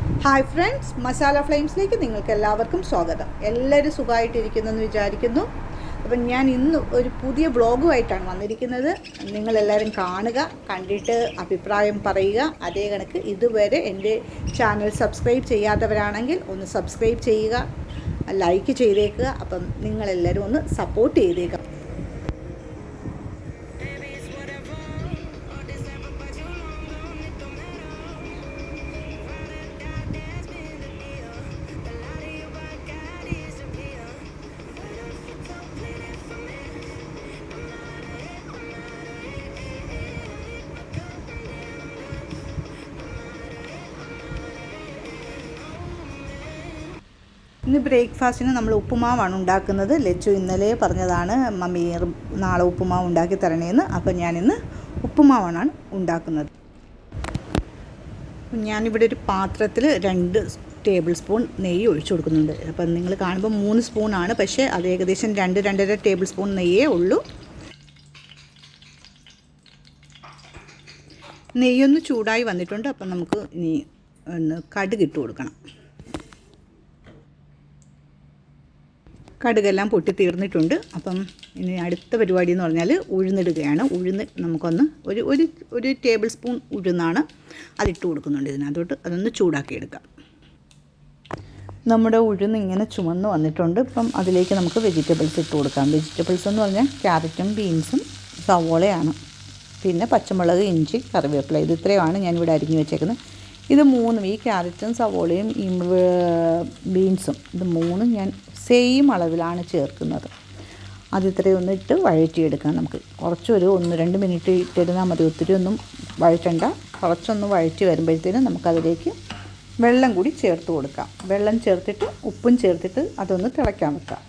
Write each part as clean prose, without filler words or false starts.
Hi friends, masala ഫ്ലെയിംസിലേക്ക് നിങ്ങൾക്ക് എല്ലാവർക്കും സ്വാഗതം. എല്ലാവരും സുഖമായിട്ടിരിക്കുന്നെന്ന് വിചാരിക്കുന്നു. അപ്പം ഞാൻ ഇന്ന് ഒരു പുതിയ വ്ളോഗുമായിട്ടാണ് വന്നിരിക്കുന്നത്. നിങ്ങളെല്ലാവരും കാണുക, കണ്ടിട്ട് അഭിപ്രായം പറയുക. അതേ കണക്ക് ഇതുവരെ എൻ്റെ ചാനൽ സബ്സ്ക്രൈബ് ചെയ്യാത്തവരാണെങ്കിൽ ഒന്ന് സബ്സ്ക്രൈബ് ചെയ്യുക, ലൈക്ക് ചെയ്തേക്കുക. അപ്പം നിങ്ങളെല്ലാവരും ഒന്ന് സപ്പോർട്ട് ചെയ്തേക്കുക. ഇന്ന് ബ്രേക്ക്ഫാസ്റ്റിന് നമ്മൾ ഉപ്പുമാവാണ് ഉണ്ടാക്കുന്നത്. ലച്ചു ഇന്നലെ പറഞ്ഞതാണ് മമ്മി നാളെ ഉപ്പുമാവ് ഉണ്ടാക്കി തരണേന്ന്. അപ്പം ഞാനിന്ന് ഉപ്പുമാവാണ് ഉണ്ടാക്കുന്നത്. ഞാനിവിടെ ഒരു പാത്രത്തിൽ 2 ടേബിൾ സ്പൂൺ നെയ്യ് ഒഴിച്ചു കൊടുക്കുന്നുണ്ട്. അപ്പം നിങ്ങൾ കാണുമ്പോൾ 3 സ്പൂണാണ്, പക്ഷേ അത് ഏകദേശം 2-2.5 ടേബിൾ സ്പൂൺ നെയ്യേ ഉള്ളൂ. നെയ്യൊന്ന് ചൂടായി വന്നിട്ടുണ്ട്. അപ്പം നമുക്ക് ഇനി ഒന്ന് കടുക് ഇട്ട് കൊടുക്കണം. കടുകെല്ലാം പൊട്ടി തീർന്നിട്ടുണ്ട്. അപ്പം ഇനി അടുത്ത പരിപാടി എന്ന് പറഞ്ഞാൽ ഉഴുന്നിടുകയാണ്. ഉഴുന്ന് നമുക്കൊന്ന് ഒരു ടേബിൾ സ്പൂൺ ഉഴുന്നാണ് അതിട്ട് കൊടുക്കുന്നുണ്ട് ഇതിനകത്തോട്ട്. അതൊന്ന് ചൂടാക്കിയെടുക്കാം. നമ്മുടെ ഉഴുന്ന് ഇങ്ങനെ ചുമന്ന് വന്നിട്ടുണ്ട്. ഇപ്പം അതിലേക്ക് നമുക്ക് വെജിറ്റബിൾസ് ഇട്ട് കൊടുക്കാം. വെജിറ്റബിൾസ് എന്ന് പറഞ്ഞാൽ ക്യാരറ്റും ബീൻസും സവോളയാണ്, പിന്നെ പച്ചമുളക്, ഇഞ്ചി, കറിവേപ്പില. ഇത് ഇത്രയുമാണ് ഞാനിവിടെ അരിഞ്ഞു വെച്ചേക്കുന്നത്. ഇത് 3 ഈ ക്യാരറ്റും സവോളയും ഈ ബീൻസും ഇത് 3 ഞാൻ സെയിം അളവിലാണ് ചേർക്കുന്നത്. അത് ഇത്രയൊന്നും ഇട്ട് വഴറ്റിയെടുക്കാം. നമുക്ക് കുറച്ചൊരു 1-2 മിനിറ്റ് ഇട്ടിരുന്നാൽ മതി. ഒത്തിരി ഒന്നും വഴറ്റണ്ട. കുറച്ചൊന്ന് വഴറ്റി വരുമ്പോഴത്തേനും നമുക്കതിലേക്ക് വെള്ളം കൂടി ചേർത്ത് കൊടുക്കാം. വെള്ളം ചേർത്തിട്ട് ഉപ്പും ചേർത്തിട്ട് അതൊന്ന് തിളയ്ക്കാൻ വെക്കാം.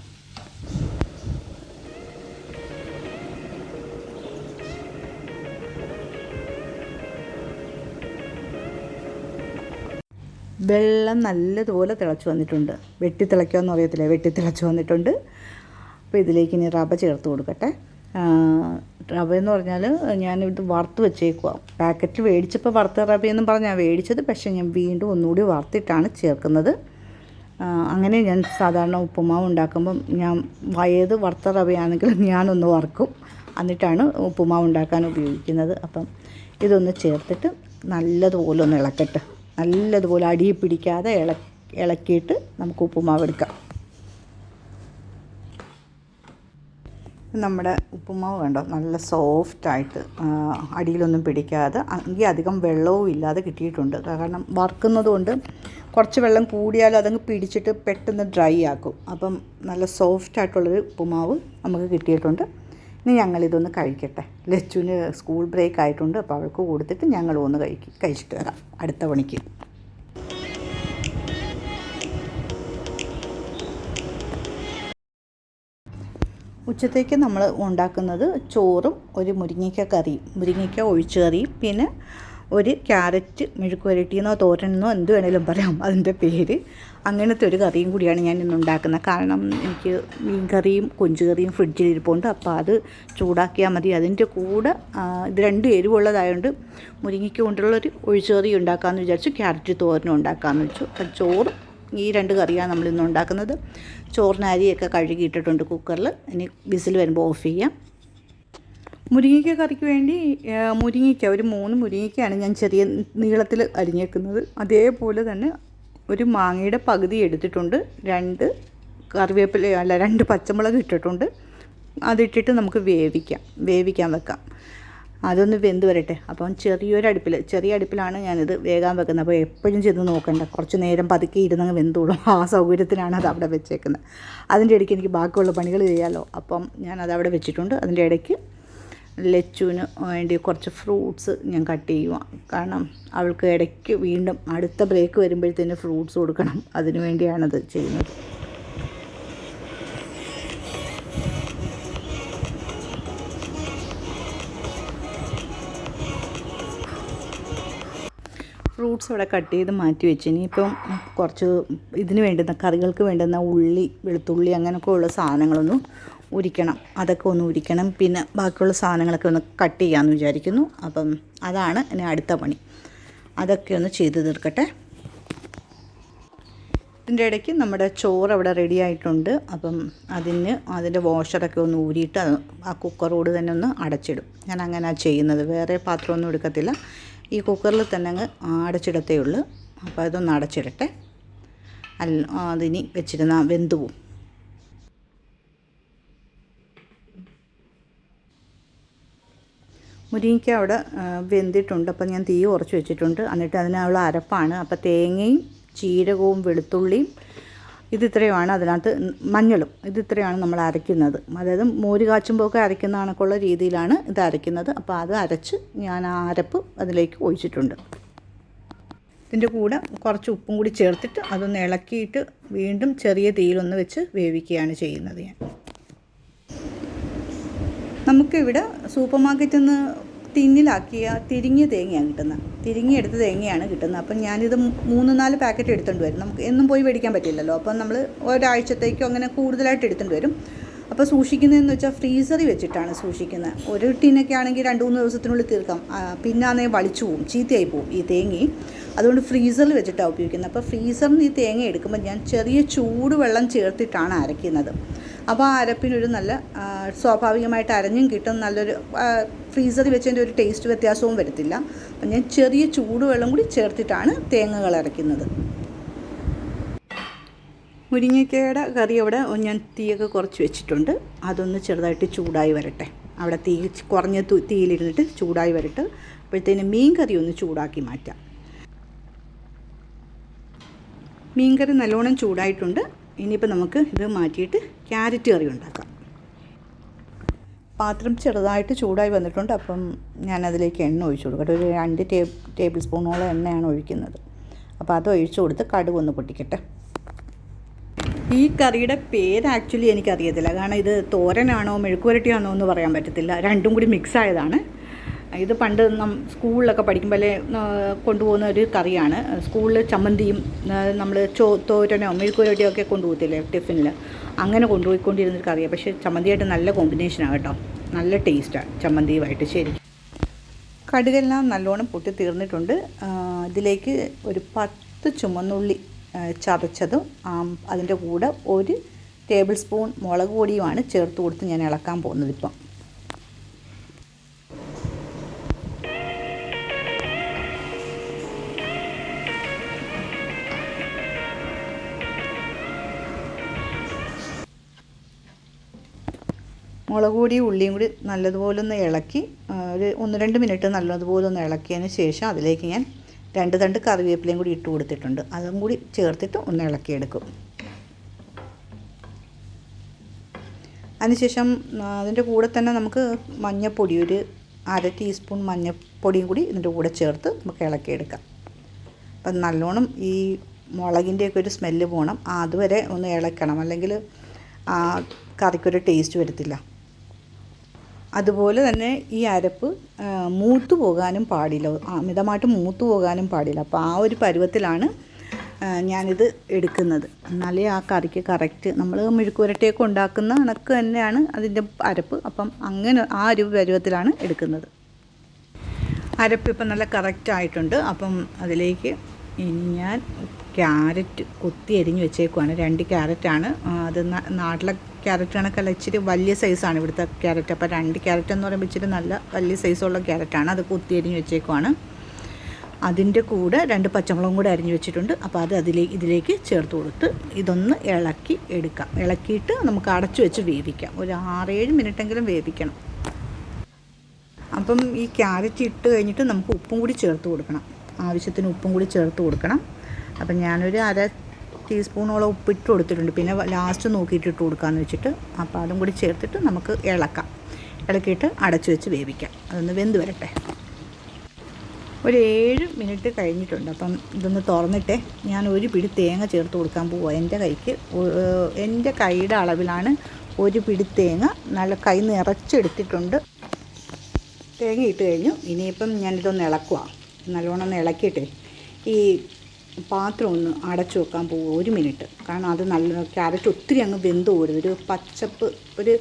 വെള്ളം നല്ലതുപോലെ തിളച്ച് വന്നിട്ടുണ്ട്. വെട്ടിത്തിളയ്ക്കുമെന്ന് അറിയത്തില്ല, വെട്ടിത്തിളച്ച് വന്നിട്ടുണ്ട്. അപ്പോൾ ഇതിലേക്ക് ഇനി റവ ചേർത്ത് കൊടുക്കട്ടെ. റവ എന്ന് പറഞ്ഞാൽ ഞാനിത് വറുത്ത് വെച്ചേക്കുക. പാക്കറ്റ് മേടിച്ചപ്പോൾ വറുത്ത റവയെന്നും പറഞ്ഞാൽ മേടിച്ചത്, പക്ഷേ ഞാൻ വീണ്ടും ഒന്നുകൂടി വറുത്തിട്ടാണ് ചേർക്കുന്നത്. അങ്ങനെ ഞാൻ സാധാരണ ഉപ്പുമാവ് ഉണ്ടാക്കുമ്പം ഞാൻ ഏത് വറുത്ത റവയാണെങ്കിലും ഞാനൊന്ന് വറുക്കും, എന്നിട്ടാണ് ഉപ്പുമാവ് ഉണ്ടാക്കാൻ ഉപയോഗിക്കുന്നത്. അപ്പം ഇതൊന്ന് ചേർത്തിട്ട് നല്ലതുപോലെ ഒന്ന് ഇളക്കട്ടെ. നല്ലതുപോലെ അടിയിൽ പിടിക്കാതെ ഇളക്കിയിട്ട് നമുക്ക് ഉപ്പുമാവ് എടുക്കാം. നമ്മുടെ ഉപ്പുമാവ് വേണ്ട നല്ല സോഫ്റ്റായിട്ട് അടിയിലൊന്നും പിടിക്കാതെ, എങ്കിൽ അധികം വെള്ളവും ഇല്ലാതെ കിട്ടിയിട്ടുണ്ട്. കാരണം വറുക്കുന്നത് കൊണ്ട് കുറച്ച് വെള്ളം കൂടിയാലും അതങ്ങ് പിടിച്ചിട്ട് പെട്ടെന്ന് ഡ്രൈ ആക്കും. അപ്പം നല്ല സോഫ്റ്റായിട്ടുള്ളൊരു ഉപ്പുമാവ് നമുക്ക് കിട്ടിയിട്ടുണ്ട്. ഇനി ഞങ്ങളിതൊന്ന് കഴിക്കട്ടെ. ലച്ചുവിന് സ്കൂൾ ബ്രേക്ക് ആയിട്ടുണ്ട്. അപ്പോൾ അവൾക്ക് കൊടുത്തിട്ട് ഞങ്ങളും ഒന്ന് കഴിച്ചിട്ട് വരാം അടുത്ത പണിക്ക്. ഉച്ചത്തേക്ക് നമ്മൾ ഉണ്ടാക്കുന്നത് ചോറും ഒരു മുരിങ്ങയ്ക്ക കറിയും, മുരിങ്ങയ്ക്ക ഒഴിച്ച് കറിയും, പിന്നെ ഒരു ക്യാരറ്റ് മെഴുക്ക് പുരട്ടിയെന്നോ തോരനെന്നോ എന്ത് വേണേലും പറയാം അതിൻ്റെ പേര്. അങ്ങനത്തെ ഒരു കറിയും കൂടിയാണ് ഞാൻ ഇന്ന് ഉണ്ടാക്കുന്നത്. കാരണം എനിക്ക് മീൻ കറിയും കൊഞ്ച് കറിയും ഫ്രിഡ്ജിലിരിപ്പുണ്ട്. അപ്പോൾ അത് ചൂടാക്കിയാൽ മതി. അതിൻ്റെ കൂടെ ഇത് 2 എരിവുള്ളതായതുകൊണ്ട് മുരിങ്ങയ്ക്ക കൊണ്ടുള്ളൊരു ഒഴിച്ച് കറി ഉണ്ടാക്കാമെന്ന് വിചാരിച്ചു. ക്യാരറ്റ് തോരനും ഉണ്ടാക്കാമെന്ന് വെച്ചു. അപ്പം ചോറും ഈ 2 കറിയാണ് നമ്മളിന്ന് ഉണ്ടാക്കുന്നത്. ചോറിന് അരിയൊക്കെ കഴുകിയിട്ടിട്ടുണ്ട് കുക്കറിൽ. ഇനി വിസിൽ വരുമ്പോൾ ഓഫ് ചെയ്യാം. മുരിങ്ങയ്ക്ക കറിക്ക് വേണ്ടി മുരിങ്ങയ്ക്ക ഒരു 3 മുരിങ്ങയ്ക്കയാണ് ഞാൻ ചെറിയ നീളത്തിൽ അരിഞ്ഞേക്കുന്നത്. അതേപോലെ തന്നെ ഒരു മാങ്ങയുടെ പകുതി എടുത്തിട്ടുണ്ട്. 2 കറിവേപ്പില 2 പച്ചമുളക് ഇട്ടിട്ടുണ്ട്. അതിട്ടിട്ട് നമുക്ക് വേവിക്കാൻ വെക്കാം. അതൊന്ന് വെന്ത് വരട്ടെ. അപ്പം ചെറിയ അടുപ്പിലാണ് ഞാനിത് വേഗം വെക്കുന്നത്. അപ്പോൾ എപ്പോഴും ചെന്ന് നോക്കണ്ട, കുറച്ച് നേരം പതുക്കെ ഇരുന്നങ്ങ് വെന്തോളും. ആ സൗകര്യത്തിനാണ് അത് അവിടെ വെച്ചേക്കുന്നത്. അതിൻ്റെ ഇടയ്ക്ക് എനിക്ക് ബാക്കിയുള്ള പണികൾ ചെയ്യാമല്ലോ. അപ്പം ഞാനത് അവിടെ വെച്ചിട്ടുണ്ട്. അതിൻ്റെ ഇടയ്ക്ക് ലച്ചുവിന് വേണ്ടി കുറച്ച് ഫ്രൂട്ട്സ് ഞാൻ കട്ട് ചെയ്യുക. കാരണം അവൾക്ക് ഇടയ്ക്ക് വീണ്ടും അടുത്ത ബ്രേക്ക് വരുമ്പോഴത്തേന് ഫ്രൂട്ട്സ് കൊടുക്കണം. അതിനു വേണ്ടിയാണത് ചെയ്യുന്നത്. ഫ്രൂട്ട്സ് ഇവിടെ കട്ട് ചെയ്ത് മാറ്റി വെച്ച് ഇനിയിപ്പം കുറച്ച് ഇതിന് വേണ്ടുന്ന കറികൾക്ക് വേണ്ടുന്ന ഉള്ളി, വെളുത്തുള്ളി അങ്ങനെയൊക്കെ ഉള്ള സാധനങ്ങളൊന്നും ഉരിക്കണം. അതൊക്കെ ഒന്ന് ഉരിക്കണം. പിന്നെ ബാക്കിയുള്ള സാധനങ്ങളൊക്കെ ഒന്ന് കട്ട് ചെയ്യാമെന്ന് വിചാരിക്കുന്നു. അപ്പം അതാണ് ഇനി അടുത്ത പണി. അതൊക്കെ ഒന്ന് ചെയ്ത് തീർക്കട്ടെ. ഇതിൻ്റെ ഇടയ്ക്ക് നമ്മുടെ ചോറ് അവിടെ റെഡി ആയിട്ടുണ്ട്. അപ്പം അതിൻ്റെ വാഷറൊക്കെ ഒന്ന് ഊരിയിട്ട് ആ കുക്കറോട് തന്നെ ഒന്ന് അടച്ചിടും. ഞാൻ അങ്ങനെ ചെയ്യുന്നത്, വേറെ പാത്രമൊന്നും എടുക്കത്തില്ല. ഈ കുക്കറിൽ തന്നെ അങ്ങ് അടച്ചിടത്തേ ഉള്ളൂ. അപ്പോൾ അതൊന്ന് അടച്ചിടട്ടെ, അതിനി വെച്ചിരുന്ന വെന്ത് പോവും. മുരിങ്ങയ്ക്ക അവിടെ വെന്തിട്ടുണ്ട്. അപ്പം ഞാൻ തീ കുറച്ച് വെച്ചിട്ടുണ്ട്. എന്നിട്ട് അതിനുള്ള അരപ്പാണ്. അപ്പോൾ തേങ്ങയും ജീരകവും വെളുത്തുള്ളിയും ഇതിത്രയുമാണ്, അതിനകത്ത് മഞ്ഞളും ഇതിത്രയാണ് നമ്മൾ അരയ്ക്കുന്നത്. അതായത് മോര് കാച്ചുമ്പോഴൊക്കെ അരയ്ക്കുന്ന കണക്കുള്ള രീതിയിലാണ് ഇത് അരയ്ക്കുന്നത്. അപ്പോൾ അത് അരച്ച് ഞാൻ ആ അരപ്പ് അതിലേക്ക് ഒഴിച്ചിട്ടുണ്ട്. ഇതിൻ്റെ കൂടെ കുറച്ച് ഉപ്പും കൂടി ചേർത്തിട്ട് അതൊന്ന് ഇളക്കിയിട്ട് വീണ്ടും ചെറിയ തീയിലൊന്ന് വെച്ച് വേവിക്കുകയാണ് ചെയ്യുന്നത് ഞാൻ. നമുക്കിവിടെ സൂപ്പർ മാർക്കറ്റിൽ നിന്ന് ടിന്നിലാക്കിയ തിരിങ്ങിയ തേങ്ങയാണ് കിട്ടുന്നത്, തിരിങ്ങിയെടുത്ത തേങ്ങയാണ് കിട്ടുന്നത്. അപ്പം ഞാനിത് 3-4 പാക്കറ്റ് എടുത്തുകൊണ്ട് വരും. നമുക്ക് എന്നും പോയി മേടിക്കാൻ പറ്റില്ലല്ലോ. അപ്പം നമ്മൾ ഒരാഴ്ചത്തേക്കോ അങ്ങനെ കൂടുതലായിട്ട് എടുത്തുകൊണ്ട് വരും. അപ്പോൾ സൂക്ഷിക്കുന്നതെന്ന് വെച്ചാൽ ഫ്രീസറിൽ വെച്ചിട്ടാണ് സൂക്ഷിക്കുന്നത്. ഒരു ടിന്നൊക്കെ ആണെങ്കിൽ 2-3 ദിവസത്തിനുള്ളിൽ തീർക്കാം. പിന്നെ ആണെങ്കിൽ വളിച്ചു പോവും, ചീത്തയായി പോവും ഈ തേങ്ങയും. അതുകൊണ്ട് ഫ്രീസറിൽ വെച്ചിട്ടാണ് ഉപയോഗിക്കുന്നത്. അപ്പോൾ ഫ്രീസറിൽ നിന്ന് ഈ തേങ്ങ എടുക്കുമ്പോൾ ഞാൻ ചെറിയ ചൂടുവെള്ളം ചേർത്തിട്ടാണ് അരയ്ക്കുന്നത്. അപ്പോൾ ആ അരപ്പിനൊരു നല്ല സ്വാഭാവികമായിട്ട് അരഞ്ഞും കിട്ടും. നല്ലൊരു ഫ്രീസറിൽ വെച്ചതിൻ്റെ ഒരു ടേസ്റ്റ് വ്യത്യാസവും വരത്തില്ല. അപ്പം ഞാൻ ചെറിയ ചൂടുവെള്ളം കൂടി ചേർത്തിട്ടാണ് തേങ്ങകൾ അരയ്ക്കുന്നത്. മുരിങ്ങയ്ക്കയുടെ കറി അവിടെ ഞാൻ തീയൊക്കെ കുറച്ച് വെച്ചിട്ടുണ്ട്. അതൊന്ന് ചെറുതായിട്ട് ചൂടായി വരട്ടെ. അവിടെ തീ കുറഞ്ഞ തീയിലിരുന്നിട്ട് ചൂടായി വരട്ടെ. അപ്പോഴത്തേന് മീൻ കറി ഒന്ന് ചൂടാക്കി മാറ്റാം. മീൻ കറി നല്ലോണം ചൂടായിട്ടുണ്ട്. ഇനിയിപ്പോൾ നമുക്ക് ഇത് മാറ്റിയിട്ട് ക്യാരറ്റ് കറി ഉണ്ടാക്കാം. പാത്രം ചെറുതായിട്ട് ചൂടായി വന്നിട്ടുണ്ട്. അപ്പം ഞാനതിലേക്ക് എണ്ണ ഒഴിച്ചു കൊടുക്കട്ടെ. ഒരു 2 ടേബിൾ സ്പൂണോളം എണ്ണയാണ് ഒഴിക്കുന്നത്. അപ്പോൾ അത് ഒഴിച്ചു കൊടുത്ത് കടുകൊന്ന് പൊട്ടിക്കട്ടെ. ഈ കറിയുടെ പേര് ആക്ച്വലി എനിക്കറിയത്തില്ല. കാരണം ഇത് തോരനാണോ മെഴുക്കുവരട്ടിയാണോ എന്ന് പറയാൻ പറ്റത്തില്ല. രണ്ടും കൂടി മിക്സ് ആയതാണ്. ഇത് പണ്ട് സ്കൂളിലൊക്കെ പഠിക്കുമ്പോഴേ കൊണ്ടുപോകുന്ന ഒരു കറിയാണ്. സ്കൂളിൽ ചമ്മന്തിയും നമ്മൾ തോരനോ മെഴുക്കുവരട്ടിയോ ഒക്കെ കൊണ്ടുപോകത്തില്ലേ ടിഫിനിൽ, അങ്ങനെ കൊണ്ടുപോയിക്കൊണ്ടിരുന്നൊരു കറിയാണ്. പക്ഷേ ചമ്മന്തിയായിട്ട് നല്ല കോമ്പിനേഷനാണ് കേട്ടോ, നല്ല ടേസ്റ്റാണ് ചമ്മന്തിയുമായിട്ട്. ശരി, കടുകെല്ലാം നല്ലോണം പൊട്ടി തീർന്നിട്ടുണ്ട്. ഇതിലേക്ക് ഒരു 10 ചുമന്നുള്ളി ചതച്ചതും അതിൻ്റെ കൂടെ 1 ടേബിൾ സ്പൂൺ മുളക് പൊടിയുമാണ് ചേർത്ത് കൊടുത്ത് ഞാൻ ഇളക്കാൻ പോകുന്നത്. ഇപ്പം മുളക് പൊടിയും ഉള്ളിയും കൂടി നല്ലതുപോലെ ഒന്ന് ഇളക്കി ഒരു 1-2 മിനിറ്റ് നല്ലതുപോലെ ഒന്ന് ഇളക്കിയതിന് ശേഷം അതിലേക്ക് ഞാൻ 2 തണ്ട് കറിവേപ്പിലയും കൂടി ഇട്ട് കൊടുത്തിട്ടുണ്ട്. അതും കൂടി ചേർത്തിട്ട് ഒന്ന് ഇളക്കിയെടുക്കും. അതിനുശേഷം അതിൻ്റെ കൂടെ തന്നെ നമുക്ക് മഞ്ഞൾപ്പൊടി ഒരു 1/2 ടീസ്പൂൺ മഞ്ഞൾപ്പൊടിയും കൂടി ഇതിൻ്റെ കൂടെ ചേർത്ത് നമുക്ക് ഇളക്കിയെടുക്കാം. അപ്പം നല്ലോണം ഈ മുളകിൻ്റെയൊക്കെ ഒരു സ്മെല്ല് പോകണം. അതുവരെ ഒന്ന് ഇളക്കണം, അല്ലെങ്കിൽ കറിക്കൊരു ടേസ്റ്റ് വരത്തില്ല. അതുപോലെ തന്നെ ഈ അരപ്പ് മൂത്തു പോകാനും പാടില്ല, അമിതമായിട്ട് മൂത്തു പോകാനും പാടില്ല. അപ്പോൾ ആ ഒരു പരുവത്തിലാണ് ഞാനിത് എടുക്കുന്നത്. എന്നാലേ ആ കറിക്ക് കറക്റ്റ് നമ്മൾ മെഴുക്കുവരട്ടിയൊക്കെ ഉണ്ടാക്കുന്ന കണക്ക് തന്നെയാണ് അതിൻ്റെ അരപ്പ്. അപ്പം അങ്ങനെ ആ ഒരു പരുവത്തിലാണ് എടുക്കുന്നത്. അരപ്പ് ഇപ്പം നല്ല കറക്റ്റ് ആയിട്ടുണ്ട്. അപ്പം അതിലേക്ക് ഇനി ഞാൻ ക്യാരറ്റ് കൊത്തി അരിഞ്ഞ് വെച്ചേക്കുവാണ്. 2 ക്യാരറ്റാണ്. അത് നാട്ടിലെ ക്യാരറ്റ് കണക്കല്ല, ഇച്ചിരി വലിയ സൈസാണ് ഇവിടുത്തെ ക്യാരറ്റ്. അപ്പോൾ 2 ക്യാരറ്റ് എന്ന് പറയുമ്പോൾ ഇച്ചിരി നല്ല വലിയ സൈസുള്ള ക്യാരറ്റാണ്. അത് കൊത്തി അരിഞ്ഞ് വെച്ചേക്കുവാണ്. അതിൻ്റെ കൂടെ 2 പച്ചമുളകും കൂടെ അരിഞ്ഞ് വെച്ചിട്ടുണ്ട്. അപ്പോൾ അത് ഇതിലേക്ക് ചേർത്ത് കൊടുത്ത് ഇതൊന്ന് ഇളക്കി എടുക്കാം. ഇളക്കിയിട്ട് നമുക്ക് അടച്ചു വെച്ച് വേവിക്കാം. ഒരു 6-7 മിനിറ്റെങ്കിലും വേവിക്കണം. അപ്പം ഈ ക്യാരറ്റ് ഇട്ട് കഴിഞ്ഞിട്ട് നമുക്ക് ഉപ്പും കൂടി ചേർത്ത് കൊടുക്കണം. ആവശ്യത്തിന് ഉപ്പും കൂടി ചേർത്ത് കൊടുക്കണം. അപ്പം ഞാനൊരു 1/2 ടീസ്പൂണോളം ഉപ്പിട്ട് കൊടുത്തിട്ടുണ്ട്. പിന്നെ ലാസ്റ്റ് നോക്കിയിട്ട് ഇട്ട് കൊടുക്കാമെന്ന് വെച്ചിട്ട്. അപ്പോൾ അതും കൂടി ചേർത്തിട്ട് നമുക്ക് ഇളക്കാം. ഇളക്കിയിട്ട് അടച്ചു വെച്ച് വേവിക്കാം. അതൊന്ന് വെന്ത് വരട്ടെ. ഒരു 7 മിനിറ്റ് കഴിഞ്ഞിട്ടുണ്ട്. അപ്പം ഇതൊന്ന് തുറന്നിട്ടേ ഞാൻ ഒരു പിടി തേങ്ങ ചേർത്ത് കൊടുക്കാൻ പോവുക. എൻ്റെ കൈയുടെ അളവിലാണ് ഒരു പിടി തേങ്ങ നല്ല കൈ നിറച്ചെടുത്തിട്ടുണ്ട്. തേങ്ങ ഇട്ട് കഴിഞ്ഞു. ഇനിയിപ്പം ഞാനിതൊന്ന് ഇളക്കുക. നല്ലോണം ഒന്ന് ഇളക്കിയിട്ടേ ഈ പാത്രം ഒന്ന് അടച്ചു വെക്കാൻ പോകും 1 മിനിറ്റ്. കാരണം അത് നല്ല ക്യാരറ്റ് ഒത്തിരി അങ്ങ് വെന്ത് പോരുത്. ഒരു പച്ചപ്പ്, ഒരു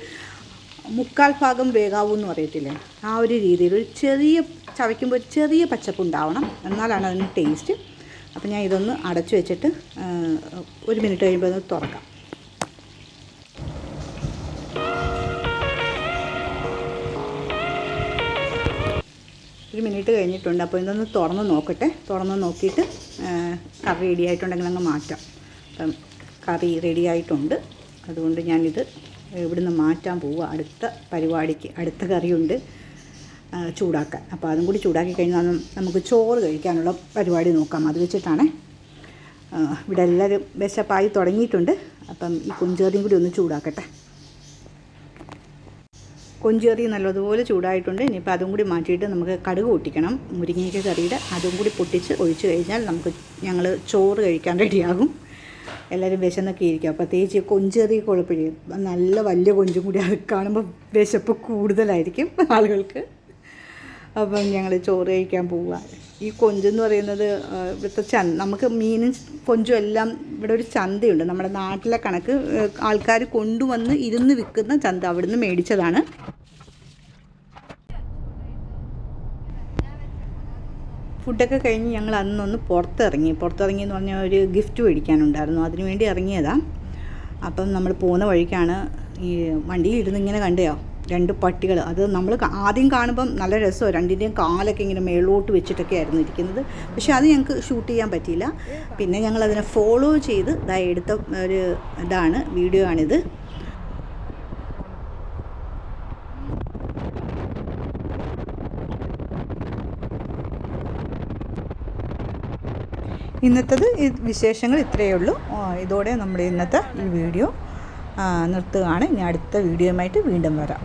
1/4 ഭാഗം വേകാവൂ എന്ന് പറയത്തില്ലേ, ആ ഒരു രീതിയിൽ ഒരു ചെറിയ ചവയ്ക്കുമ്പോൾ ഒരു ചെറിയ പച്ചപ്പ് ഉണ്ടാവണം. എന്നാലാണ് അതിന് ടേസ്റ്റ്. അപ്പോൾ ഞാൻ ഇതൊന്ന് അടച്ചു വെച്ചിട്ട് 1 മിനിറ്റ് കഴിയുമ്പോൾ ഒന്ന് തുറക്കാം. ഒരു മിനിറ്റ് കഴിഞ്ഞിട്ടുണ്ട്. അപ്പോൾ ഇതൊന്ന് തുറന്ന് നോക്കട്ടെ. തുറന്ന് നോക്കിയിട്ട് കറി റെഡി ആയിട്ടുണ്ടെങ്കിൽ അങ്ങ് മാറ്റാം. അപ്പം കറി റെഡി ആയിട്ടുണ്ട്. അതുകൊണ്ട് ഞാനിത് ഇവിടുന്ന് മാറ്റാൻ പോവുക. അടുത്ത പരിപാടിക്ക് അടുത്ത കറിയുണ്ട് ചൂടാക്കാൻ. അപ്പോൾ അതും കൂടി ചൂടാക്കി കഴിഞ്ഞാൽ നമുക്ക് ചോറ് കഴിക്കാനുള്ള പരിപാടി നോക്കാം. അത് വെച്ചിട്ടാണ് ഇവിടെ എല്ലാവരും വിശപ്പായി തുടങ്ങിയിട്ടുണ്ട്. അപ്പം ഈ കൊഞ്ചേറിയും കൂടി ഒന്ന് ചൂടാക്കട്ടെ. കൊഞ്ചേറി നല്ലതുപോലെ ചൂടായിട്ടുണ്ട്. ഇനിയിപ്പോൾ അതും കൂടി മാറ്റിയിട്ട് നമുക്ക് കടുക് പൊട്ടിക്കണം. മുരിങ്ങയ്ക്ക കറിയുടെ അതും കൂടി പൊട്ടിച്ച് ഒഴിച്ച് കഴിഞ്ഞാൽ ഞങ്ങൾ ചോറ് കഴിക്കാൻ റെഡിയാകും. എല്ലാവരും വിശന്നൊക്കെ ഇരിക്കും. പ്രത്യേകിച്ച് കൊഞ്ചേറി കുഴപ്പമില്ല, നല്ല വലിയ കൊഞ്ചും കൂടി അത് കാണുമ്പോൾ വിശപ്പ് കൂടുതലായിരിക്കും ആളുകൾക്ക്. അപ്പം ഞങ്ങൾ ചോറ് കഴിക്കാൻ പോവുക. ഈ കൊഞ്ചെന്ന് പറയുന്നത് ഇവിടുത്തെ നമുക്ക് മീനും കൊഞ്ചും എല്ലാം ഇവിടെ ഒരു ചന്തയുണ്ട്. നമ്മുടെ നാട്ടിലെ കണക്ക് ആൾക്കാർ കൊണ്ടുവന്ന് ഇരുന്ന് വിൽക്കുന്ന ചന്ത, അവിടുന്ന് മേടിച്ചതാണ്. ഫുഡൊക്കെ കഴിഞ്ഞ് ഞങ്ങൾ അന്നൊന്ന് പുറത്തിറങ്ങി എന്ന് പറഞ്ഞാൽ ഒരു ഗിഫ്റ്റ് മേടിക്കാനുണ്ടായിരുന്നു. അതിന് വേണ്ടി ഇറങ്ങിയതാണ്. അപ്പം നമ്മൾ പോകുന്ന വഴിക്കാണ് ഈ വണ്ടിയിലിരുന്ന് ഇങ്ങനെ കണ്ടയോ 2 പട്ടികൾ. അത് നമ്മൾ ആദ്യം കാണുമ്പം നല്ല രസമാണ്. രണ്ടിൻ്റെയും കാലൊക്കെ ഇങ്ങനെ മേളോട്ട് വെച്ചിട്ടൊക്കെ ആയിരുന്നു ഇരിക്കുന്നത്. പക്ഷേ അത് ഞങ്ങൾക്ക് ഷൂട്ട് ചെയ്യാൻ പറ്റിയില്ല. പിന്നെ ഞങ്ങളതിനെ ഫോളോ ചെയ്ത് എടുത്ത ഒരു വീഡിയോ ആണിത്. ഇന്നത്തേത് വിശേഷങ്ങൾ ഇത്രയേ ഉള്ളൂ. ഇതോടെ നമ്മുടെ ഇന്നത്തെ ഈ വീഡിയോ നിർത്തുകയാണ്. ഇനി അടുത്ത വീഡിയോയുമായിട്ട് വീണ്ടും വരാം.